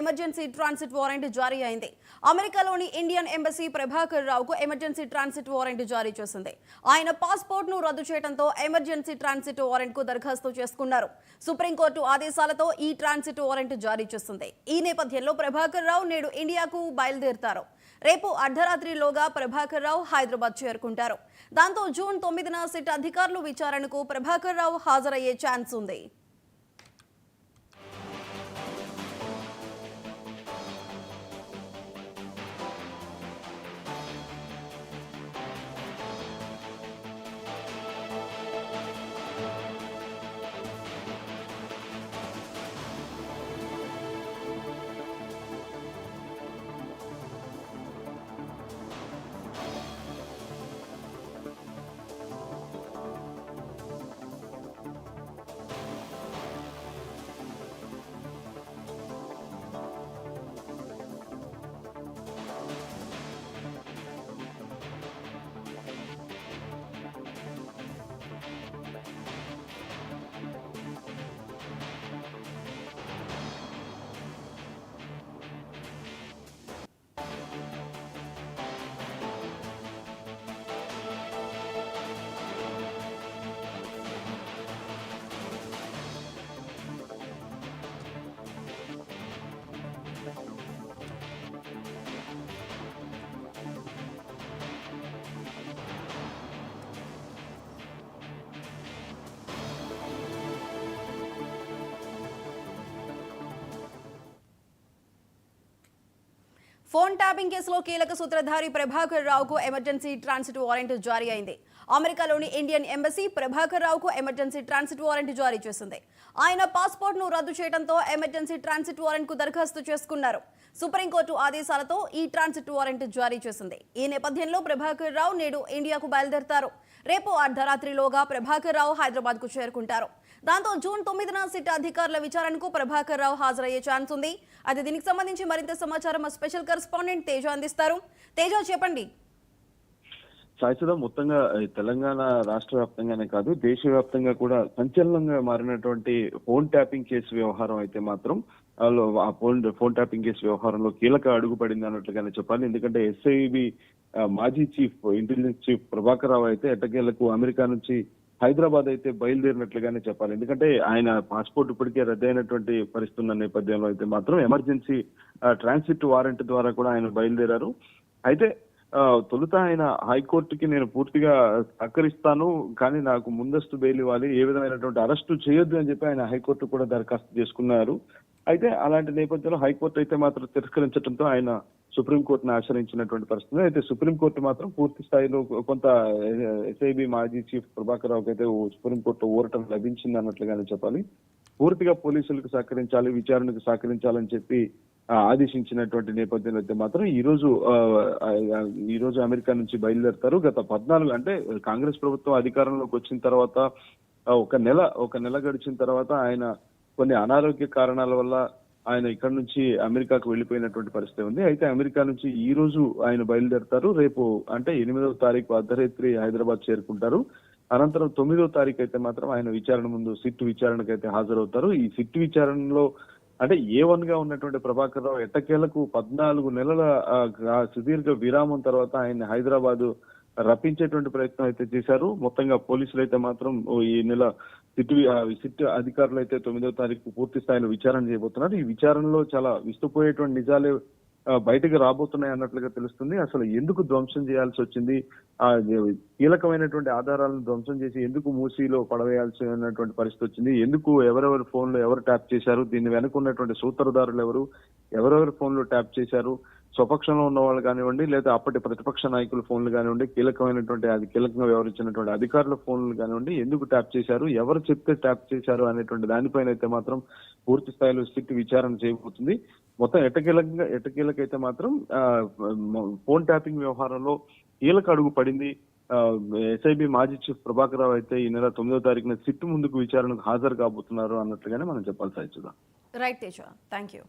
Emergency transit warrant జారీ అయింది. అమెరికాలోని ఇండియన్ ఎంబసీ ప్రభాకర్ రావుకు ఎమర్జెన్సీ ట్రాన్సిట్ వారెంట్ జారీ చేసింది. ఆయన పాస్పోర్ట్ ను రద్దు చేయడంతో ఎమర్జెన్సీ ట్రాన్సిట్ వారెంట్ కు దరఖాస్తు చేసుకున్నారు. సుప్రీంకోర్టు ఆదేశాలతో ఈ ట్రాన్సిట్ వారెంట్ జారీ చేసింది. ఈ నేపథ్యంలో ప్రభాకర్ రావు నేడు ఇండియాకు బయలుదేరుతారు. రేపు అర్ధరాత్రిలోగా ప్రభాకర్ రావు హైదరాబాద్ చేరుకుంటారు. దాంతో జూన్ 9న సిట్ అధికారులు విచారణకు ప్రభాకర్ రావు హాజరయ్యే ఛాన్స్ ఉంది. ఫోన్ ట్యాపింగ్ కేసులో కీలక సూత్రధారి ప్రభాకర్ రావుకు ఎమర్జెన్సీ ట్రాన్సిట్ వారెంట్ జారీ అయింది. అమెరికాలోని ఇండియన్ ఎంబసీ ప్రభాకర్ రావుకు ఎమర్జెన్సీ ట్రాన్సిట్ వారెంట్ జారీ చేసింది. ఆయన పాస్పోర్ట్ ను రద్దు చేయడంతో ఎమర్జెన్సీ ట్రాన్సిట్ వారెంట్ కు దరఖాస్తు చేసుకున్నారు. సుప్రీంకోర్టు ఆదేశాలతో ఈ ట్రాన్సిట్ వారెంట్ జారీ చేసింది. ఈ నేపథ్యంలో ప్రభాకర్ రావు నేడు ఇండియాకు బయలుదేరుతారు. రేపు అర్ధరాత్రిలోగా ప్రభాకర్ రావు హైదరాబాద్ కు చేరుకుంటారు. దాంతో జూన్ 9న సిట్ అధికారుల విచారణకు ప్రభాకర్ రావు హాజరయ్యే ఛాన్స్ ఉంది. అయితే దీనికి సంబంధించి మరింత సమాచారం మా స్పెషల్ కరెస్పాండెంట్ తేజ అందిస్తారు. తేజ, చెప్పండి. సాయిసుధ, మొత్తంగా తెలంగాణ రాష్ట్ర వ్యాప్తంగానే కాదు దేశవ్యాప్తంగా కూడా సంచలనంగా మారినటువంటి ఫోన్ ట్యాపింగ్ కేసు వ్యవహారం అయితే మాత్రం ఆ ఫోన్ ట్యాపింగ్ కేసు వ్యవహారంలో కీలక అడుగు పడింది అన్నట్లుగానే చెప్పాలి. ఎందుకంటే ఎస్ఐబి మాజీ chief intelligence chief Prabhakar Rao అయితే ఎట్టకేలకు అమెరికా నుంచి హైదరాబాద్ అయితే బయలుదేరినట్లుగానే చెప్పాలి. ఎందుకంటే ఆయన పాస్పోర్ట్ ఇప్పటికే రద్దయినటువంటి పరిస్థితి ఉన్న నేపథ్యంలో అయితే మాత్రం ఎమర్జెన్సీ ట్రాన్సిట్ వారెంట్ ద్వారా కూడా ఆయన బయలుదేరారు. అయితే తొలుత ఆయన హైకోర్టుకి నేను పూర్తిగా సహకరిస్తాను, కానీ నాకు ముందస్తు బెయిల్ ఇవ్వాలి, ఏ విధమైనటువంటి అరెస్టు చేయొద్దు అని చెప్పి ఆయన హైకోర్టు కూడా దరఖాస్తు చేసుకున్నారు. అయితే అలాంటి నేపథ్యంలో హైకోర్టు అయితే మాత్రం తిరస్కరించడంతో ఆయన సుప్రీంకోర్టును ఆశ్రయించినటువంటి పరిస్థితి. అయితే సుప్రీంకోర్టు మాత్రం పూర్తి స్థాయిలో కొంత ఎస్ఐబి మాజీ చీఫ్ ప్రభాకర్ రావుకి అయితే సుప్రీంకోర్టు ఊరటం లభించింది అన్నట్లుగానే చెప్పాలి. పూర్తిగా పోలీసులకు సహకరించాలి, విచారణకు సహకరించాలని చెప్పి ఆదేశించినటువంటి నేపథ్యంలో అయితే మాత్రం ఈ రోజు అమెరికా నుంచి బయలుదేరుతారు. గత 14 అంటే కాంగ్రెస్ ప్రభుత్వం అధికారంలోకి వచ్చిన తర్వాత ఒక నెల గడిచిన తర్వాత ఆయన కొన్ని అనారోగ్య కారణాల వల్ల ఆయన ఇక్కడ నుంచి అమెరికాకు వెళ్లిపోయినటువంటి పరిస్థితి ఉంది. అయితే అమెరికా నుంచి ఈ రోజు ఆయన బయలుదేరుతారు. రేపు అంటే 8వ తారీఖు అర్ధరాత్రి హైదరాబాద్ చేరుకుంటారు. అనంతరం 9వ తారీఖు అయితే మాత్రం ఆయన విచారణ ముందు సిట్ విచారణకు అయితే హాజరవుతారు. ఈ సిట్ విచారణలో అంటే A1 గా ఉన్నటువంటి ప్రభాకర్ రావు ఎట్టకేలకు 14 నెలల సుదీర్ఘ విరామం తర్వాత ఆయన హైదరాబాద్ రప్పించేటువంటి ప్రయత్నం అయితే చేశారు. మొత్తంగా పోలీసులు అయితే మాత్రం ఈ నెల సిట్ అధికారులు అయితే 9వ తారీఖు పూర్తి స్థాయిలో విచారణ చేయబోతున్నారు. ఈ విచారణలో చాలా విస్తుపోయేటువంటి నిజాలే బయటకు రాబోతున్నాయి అన్నట్లుగా తెలుస్తుంది. అసలు ఎందుకు ధ్వంసం చేయాల్సి వచ్చింది, కీలకమైనటువంటి ఆధారాలను ధ్వంసం చేసి ఎందుకు మూసీలో పడవేయాల్సినటువంటి పరిస్థితి వచ్చింది, ఎందుకు ఎవరెవరి ఫోన్లో ఎవరు ట్యాప్ చేశారు, దీన్ని వెనుక ఉన్నటువంటి సూత్రధారులు ఎవరెవరి ఫోన్లో ట్యాప్ చేశారు, స్వపక్షంలో ఉన్న వాళ్ళు కానివ్వండి లేదా అప్పటి ప్రతిపక్ష నాయకుల ఫోన్లు కానివ్వండి, కీలకంగా వ్యవహరించినటువంటి అధికారుల ఫోన్లు కానివ్వండి, ఎందుకు ట్యాప్ చేశారు, ఎవరు చెప్తే ట్యాప్ చేశారు అనేటువంటి దానిపైన అయితే మాత్రం పూర్తి స్థాయిలో సిట్ విచారణ చేయబోతుంది. మొత్తం ఎట్టకేలకైతే మాత్రం ఫోన్ ట్యాపింగ్ వ్యవహారంలో కీలక అడుగు పడింది. ఎస్ఐబి మాజీ చీఫ్ ప్రభాకర్ రావు అయితే ఈ నెల 9వ తారీఖున సిట్ ముందుకు విచారణకు హాజరు కాబోతున్నారు అన్నట్లుగానే మనం చెప్పాలి. సాయిచుదా. Right Teja, thank you.